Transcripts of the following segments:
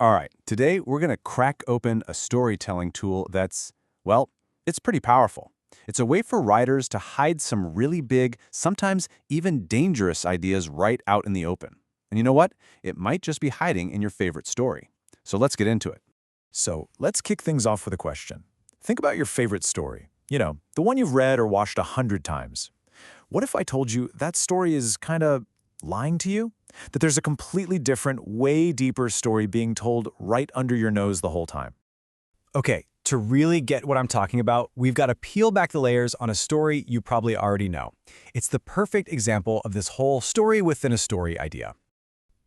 All right, today we're going to crack open a storytelling tool that's, well, it's pretty powerful. It's a way for writers to hide some really big, sometimes even dangerous ideas right out in the open. And you know what? It might just be hiding in your favorite story. So let's get into it. So let's kick things off with a question. Think about your favorite story. You know, the one you've read or watched 100 times. What if I told you that story is kind of lying to you? That there's a completely different, way deeper story being told right under your nose the whole time? Okay, to really get what I'm talking about, we've got to peel back the layers on a story you probably already know. It's the perfect example of this whole story within a story idea.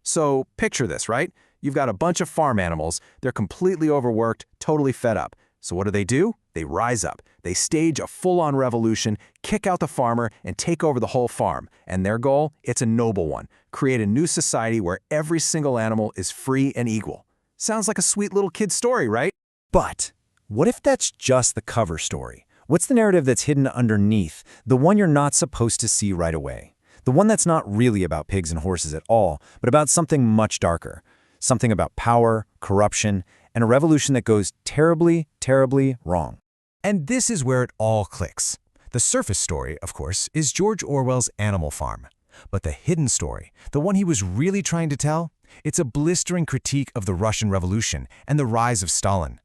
So picture this, right? You've got a bunch of farm animals. They're completely overworked, totally fed up. So what do? They rise up. They stage a full-on revolution, kick out the farmer, and take over the whole farm. And their goal? It's a noble one. Create a new society where every single animal is free and equal. Sounds like a sweet little kid's story, right? But what if that's just the cover story? What's the narrative that's hidden underneath, the one you're not supposed to see right away? The one that's not really about pigs and horses at all, but about something much darker. Something about power, corruption, and a revolution that goes terribly, terribly wrong. And this is where it all clicks. The surface story, of course, is George Orwell's Animal Farm. But the hidden story, the one he was really trying to tell, it's a blistering critique of the Russian Revolution and the rise of Stalin.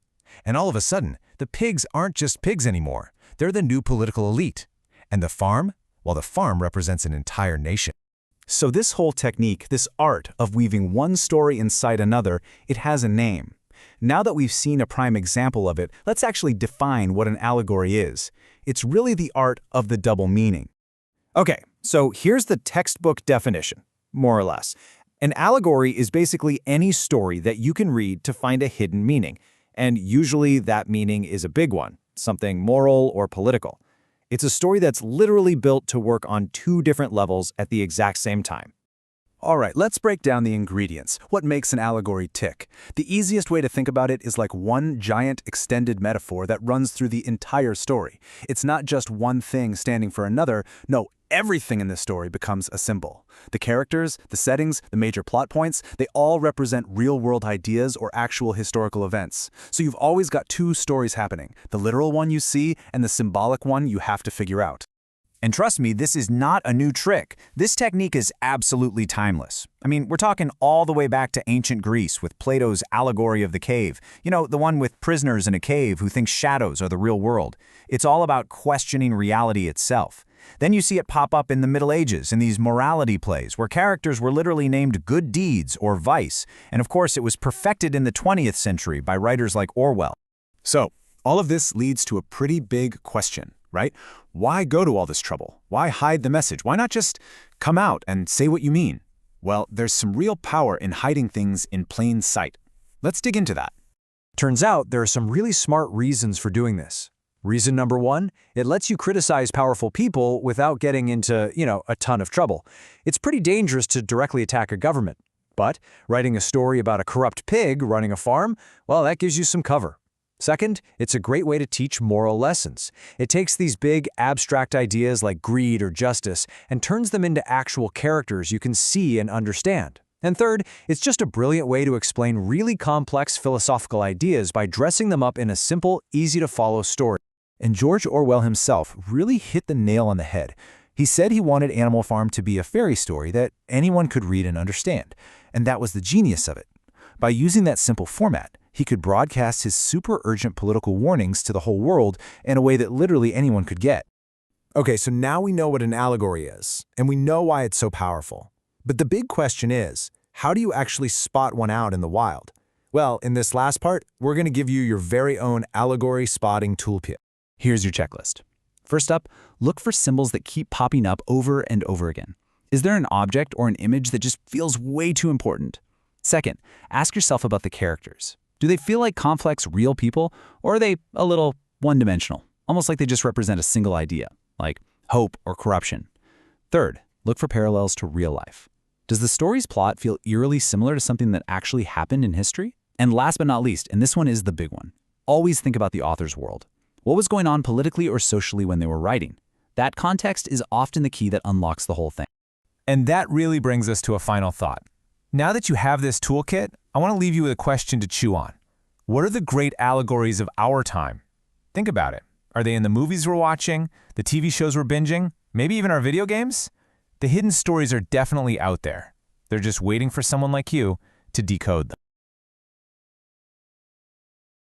And all of a sudden, the pigs aren't just pigs anymore. They're the new political elite. And the farm? Well, the farm represents an entire nation. So this whole technique, this art of weaving one story inside another, it has a name. Now that we've seen a prime example of it, let's actually define what an allegory is. It's really the art of the double meaning. Okay, so here's the textbook definition, more or less. An allegory is basically any story that you can read to find a hidden meaning. And usually that meaning is a big one, something moral or political. It's a story that's literally built to work on two different levels at the exact same time. All right, let's break down the ingredients. What makes an allegory tick? The easiest way to think about it is like one giant extended metaphor that runs through the entire story. It's not just one thing standing for another. No, everything in this story becomes a symbol. The characters, the settings, the major plot points, they all represent real-world ideas or actual historical events. So you've always got two stories happening, the literal one you see and the symbolic one you have to figure out. And trust me, this is not a new trick. This technique is absolutely timeless. I mean, we're talking all the way back to ancient Greece with Plato's Allegory of the Cave. You know, the one with prisoners in a cave who think shadows are the real world. It's all about questioning reality itself. Then you see it pop up in the Middle Ages in these morality plays where characters were literally named good deeds or vice. And of course, it was perfected in the 20th century by writers like Orwell. So, all of this leads to a pretty big question, right? Why go to all this trouble? Why hide the message? Why not just come out and say what you mean? Well, there's some real power in hiding things in plain sight. Let's dig into that. Turns out there are some really smart reasons for doing this. Reason number one, it lets you criticize powerful people without getting into, a ton of trouble. It's pretty dangerous to directly attack a government. But writing a story about a corrupt pig running a farm, well, that gives you some cover. Second, it's a great way to teach moral lessons. It takes these big, abstract ideas like greed or justice and turns them into actual characters you can see and understand. And third, it's just a brilliant way to explain really complex philosophical ideas by dressing them up in a simple, easy-to-follow story. And George Orwell himself really hit the nail on the head. He said he wanted Animal Farm to be a fairy story that anyone could read and understand. And that was the genius of it. By using that simple format, he could broadcast his super urgent political warnings to the whole world in a way that literally anyone could get. Okay, so now we know what an allegory is, and we know why it's so powerful. But the big question is, how do you actually spot one out in the wild? Well, in this last part, we're going to give you your very own allegory spotting toolkit. Here's your checklist. First up, look for symbols that keep popping up over and over again. Is there an object or an image that just feels way too important? Second, ask yourself about the characters. Do they feel like complex, real people, or are they a little one-dimensional, almost like they just represent a single idea, like hope or corruption? Third, look for parallels to real life. Does the story's plot feel eerily similar to something that actually happened in history? And last but not least, and this one is the big one, always think about the author's world. What was going on politically or socially when they were writing? That context is often the key that unlocks the whole thing. And that really brings us to a final thought. Now that you have this toolkit, I want to leave you with a question to chew on. What are the great allegories of our time? Think about it. Are they in the movies we're watching, the TV shows we're binging, maybe even our video games? The hidden stories are definitely out there. They're just waiting for someone like you to decode them.